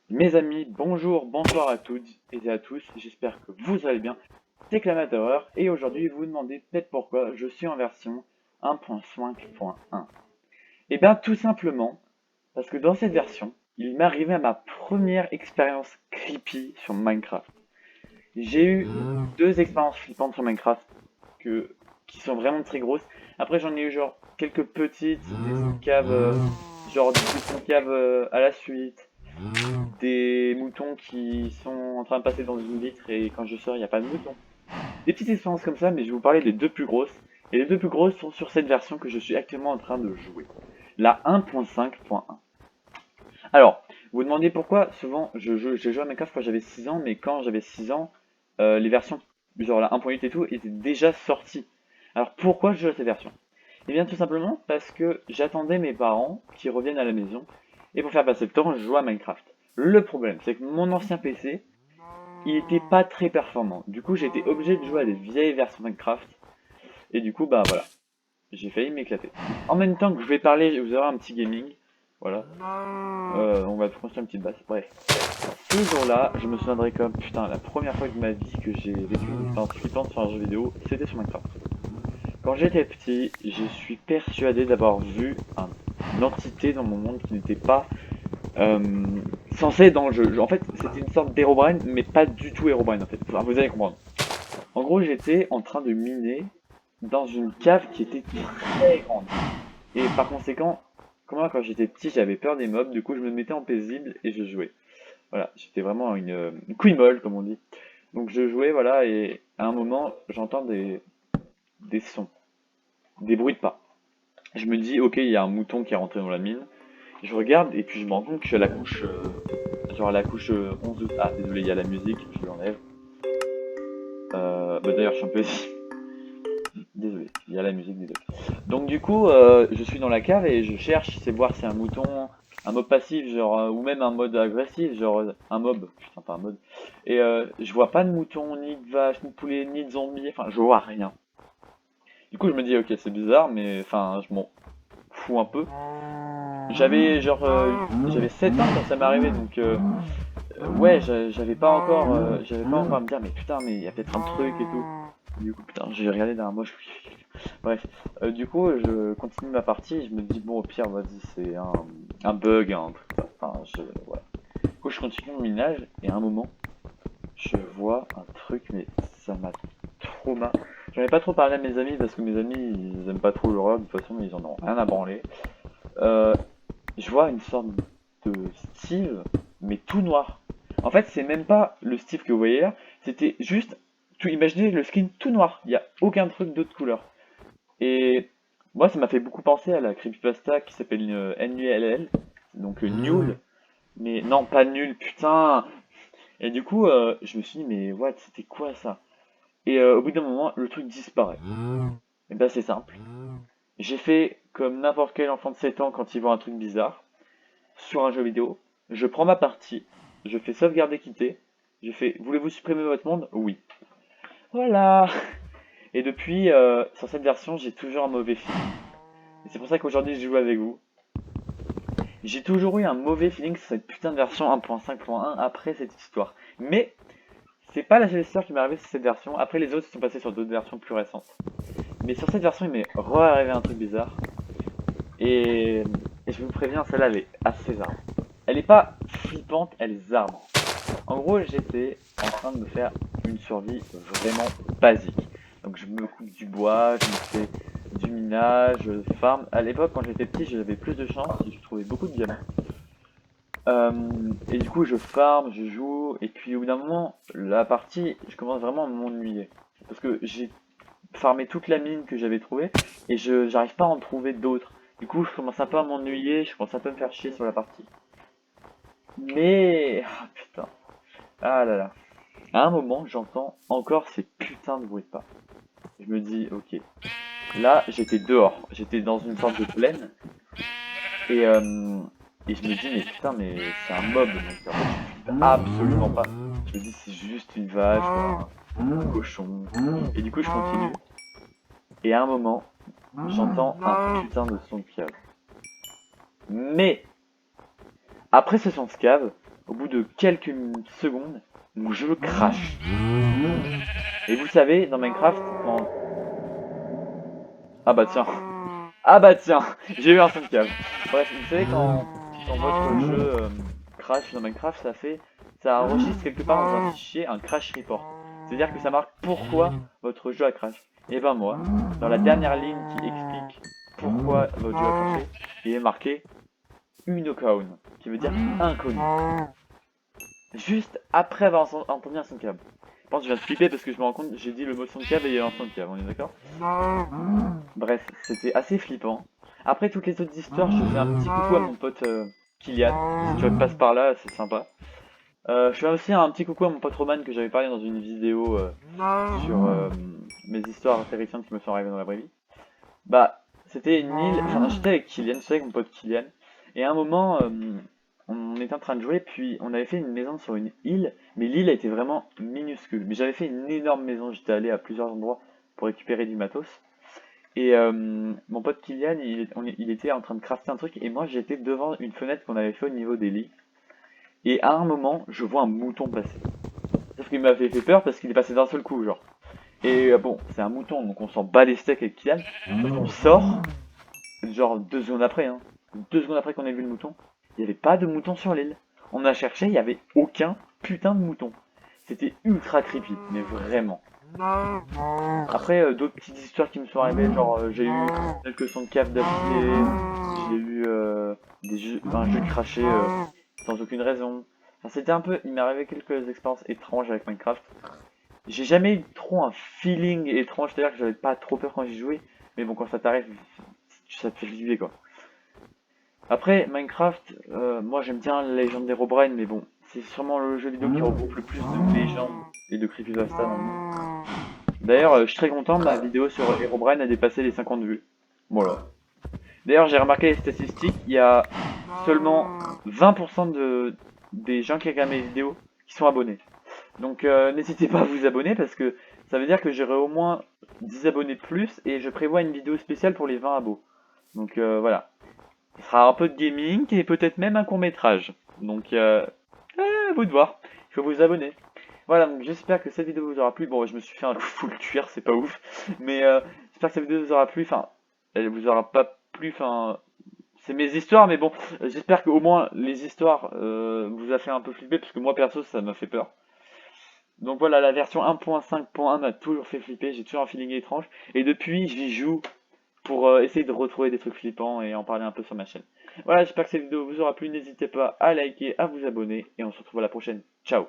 Mes amis, bonjour, bonsoir à toutes et à tous, j'espère que vous allez bien. C'est Clamateur et aujourd'hui vous vous demandez peut-être pourquoi je suis en version 1.5.1. Et bien tout simplement parce que dans cette version, il m'est arrivé à ma première expérience creepy sur Minecraft. J'ai eu deux expériences flippantes sur Minecraft que, qui sont vraiment très grosses. Après j'en ai eu genre quelques petites, des sons de cave, genre des sons de cave à la suite, des moutons qui sont en train de passer dans une vitre et quand je sors, il n'y a pas de moutons. Des petites expériences comme ça, mais je vais vous parler des deux plus grosses. Et les deux plus grosses sont sur cette version que je suis actuellement en train de jouer. La 1.5.1. Alors, vous vous demandez pourquoi souvent j'ai joué à Minecraft quand j'avais 6 ans, mais quand j'avais 6 ans, les versions genre la 1.8 et tout étaient déjà sorties. Alors pourquoi je joue à cette version? Eh bien tout simplement parce que j'attendais mes parents qui reviennent à la maison et pour faire passer le temps, je jouais à Minecraft. Le problème, c'est que mon ancien PC, il était pas très performant. Du coup, j'étais obligé de jouer à des vieilles versions Minecraft et du coup, bah voilà, j'ai failli m'éclater. En même temps que je vais parler, vous aurez un petit gaming. Voilà. On va construire une petite base. Bref. Ce jour-là, je me souviendrai comme putain, la première fois de ma vie que j'ai vécu une expérience flippante sur un jeu vidéo, c'était sur Minecraft. Quand j'étais petit, je suis persuadé d'avoir vu une entité dans mon monde qui n'était pas euh, censée être dans le jeu. En fait, c'était une sorte d'Herobrine, mais pas du tout Herobrine en fait. Enfin, vous allez comprendre. En gros, j'étais en train de miner dans une cave qui était très grande. Et par conséquent, comment quand j'étais petit, j'avais peur des mobs, du coup je me mettais en paisible et je jouais. Voilà, j'étais vraiment une couille molle, comme on dit. Donc je jouais, voilà, et à un moment, j'entends des sons, des bruits de pas. Je me dis, ok, il y a un mouton qui est rentré dans la mine. Je regarde et puis je me rends compte que je suis à la couche, genre à la couche 11 août. Ah, désolé, il y a la musique, je l'enlève. Bah d'ailleurs, je suis un peu... Désolé, il y a la musique, désolé. Donc du coup, je suis dans la cave et je cherche, c'est voir si c'est un mouton, un mob passif, genre, ou même un mode agressif, genre un mob, putain pas un mode. Et je vois pas de mouton, ni de vache, ni de poulet, ni de zombie, enfin je vois rien. Du coup je me dis ok c'est bizarre, mais enfin je m'en fous un peu. J'avais genre, j'avais 7 ans quand ça m'est arrivé, donc ouais j'avais pas encore à me dire mais putain mais il y a peut-être un truc et tout. Du coup putain j'ai regardé derrière moi, bref, du coup, je continue ma partie et je me dis, bon, au pire, vas-y, c'est un bug, un truc. Enfin, voilà. Du coup, je continue mon minage et à un moment, je vois un truc, mais ça m'a trop marre. J'en ai pas trop parlé à mes amis parce que mes amis, ils aiment pas trop l'horreur, de toute façon, ils en ont rien à branler. Euh, je vois une sorte de Steve, mais tout noir. En fait, c'est même pas le Steve que vous voyez là, c'était juste, tout, imaginez le skin tout noir, il n'y a aucun truc d'autre couleur. Et moi, ça m'a fait beaucoup penser à la creepypasta qui s'appelle NULL, donc Nul, mais non, pas nul, putain. Et du coup, je me suis dit, mais what, c'était quoi ça? Et au bout d'un moment, le truc disparaît. Et ben, c'est simple. J'ai fait comme n'importe quel enfant de 7 ans quand il voit un truc bizarre sur un jeu vidéo. Je prends ma partie, je fais sauvegarder quitter, je fais, voulez-vous supprimer votre monde? Oui. Voilà. Et depuis, sur cette version, j'ai toujours un mauvais feeling. Et c'est pour ça qu'aujourd'hui, je joue avec vous. J'ai toujours eu un mauvais feeling sur cette putain de version 1.5.1 après cette histoire. Mais c'est pas la seule histoire qui m'est arrivée sur cette version. Après, les autres se sont passés sur d'autres versions plus récentes. Mais sur cette version, il m'est re-arrivé un truc bizarre. Et, et je vous préviens, celle-là, elle est assez arme. Elle est pas flippante, elle est arme. En gros, j'étais en train de me faire une survie vraiment basique. Donc je me coupe du bois, je me fais du minage, je farm. À l'époque, quand j'étais petit, j'avais plus de chance, je trouvais beaucoup de diamants. Et du coup, je farm, je joue, et puis au bout d'un moment, la partie, je commence vraiment à m'ennuyer. Parce que j'ai farmé toute la mine que j'avais trouvée, et j'arrive pas à en trouver d'autres. Du coup, je commence un peu à m'ennuyer, je commence un peu à me faire chier sur la partie. Mais... Ah putain. Ah là là. À un moment, j'entends encore ces putains de bruits de pas. Je me dis, ok. Là, j'étais dehors. J'étais dans une sorte de plaine. Et, euh, et je me dis, mais putain, mais c'est un mob. Donc en fait, je flippe absolument pas. Je me dis, c'est juste une vache, un cochon. Et du coup, je continue. Et à un moment, j'entends un putain de son de cave. Mais, après ce son de cave, au bout de quelques secondes, mon jeu crash. Et vous savez, dans Minecraft, quand... Ah bah tiens, ah bah tiens, j'ai eu un son de cave. Bref, vous savez quand votre jeu crash dans Minecraft, ça enregistre quelque part dans un fichier un crash report. C'est-à-dire que ça marque pourquoi votre jeu a crash. Et ben moi, dans la dernière ligne qui explique pourquoi votre jeu a crashé, il est marqué unknown, qui veut dire inconnu. Juste après avoir entendu un son de cave. Je pense que je viens de flipper parce que je me rends compte, j'ai dit le mot son de cave et il y a un son de cave, on est d'accord? Bref, c'était assez flippant. Après toutes les autres histoires, je fais un petit coucou à mon pote Kylian. Si tu passes par là, c'est sympa. Je fais aussi un petit coucou à mon pote Roman que j'avais parlé dans une vidéo sur mes histoires intéressantes qui me sont arrivées dans la vraie vie. Bah, c'était une île, enfin j'étais avec Kylian, j'étais avec mon pote Kylian, et à un moment, on était en train de jouer, puis on avait fait une maison sur une île, mais l'île était vraiment minuscule. Mais j'avais fait une énorme maison, j'étais allé à plusieurs endroits pour récupérer du matos. Et mon pote Kylian, il était en train de crafter un truc, et moi j'étais devant une fenêtre qu'on avait fait au niveau des lits. Et à un moment, je vois un mouton passer. Sauf qu'il m'avait fait peur parce qu'il est passé d'un seul coup, genre. Et bon, c'est un mouton, donc on s'en bat les steaks avec Kylian. Sauf qu'on sort, genre 2 secondes après, hein. 2 secondes après qu'on ait vu le mouton, il n'y avait pas de mouton sur l'île. On a cherché, il n'y avait aucun putain de mouton. C'était ultra creepy, mais vraiment. Après, d'autres petites histoires qui me sont arrivées, genre j'ai eu quelques sons de cave d'affilée, j'ai eu un jeu craché sans aucune raison. Enfin, c'était un peu, il m'est arrivé quelques expériences étranges avec Minecraft. J'ai jamais eu trop un feeling étrange, c'est-à-dire que j'avais pas trop peur quand j'y jouais, mais bon, quand ça t'arrive, ça te fait flipper quoi. Après, Minecraft, moi j'aime bien la légende d'Herobrine, mais bon, c'est sûrement le jeu vidéo qui regroupe le plus de légendes et de creepypasta dans le monde. D'ailleurs, je suis très content, ma vidéo sur Herobrine a dépassé les 50 vues. Voilà. D'ailleurs, j'ai remarqué les statistiques, il y a seulement 20% des gens qui regardent mes vidéos qui sont abonnés. Donc n'hésitez pas à vous abonner parce que ça veut dire que j'aurai au moins 10 abonnés de plus et je prévois une vidéo spéciale pour les 20 abos. Donc voilà. Ce sera un peu de gaming et peut-être même un court métrage. Donc à vous de voir. Il faut vous abonner. Voilà, donc j'espère que cette vidéo vous aura plu. Bon, je me suis fait un full cuir, c'est pas ouf. Mais j'espère que cette vidéo vous aura plu. Enfin, elle vous aura pas plu. Enfin, c'est mes histoires, mais bon, j'espère qu'au moins les histoires vous a fait un peu flipper. Parce que moi, perso, ça m'a fait peur. Donc voilà, la version 1.5.1 m'a toujours fait flipper. J'ai toujours un feeling étrange. Et depuis, j'y joue pour essayer de retrouver des trucs flippants et en parler un peu sur ma chaîne. Voilà, j'espère que cette vidéo vous aura plu. N'hésitez pas à liker, à vous abonner. Et on se retrouve à la prochaine. Ciao!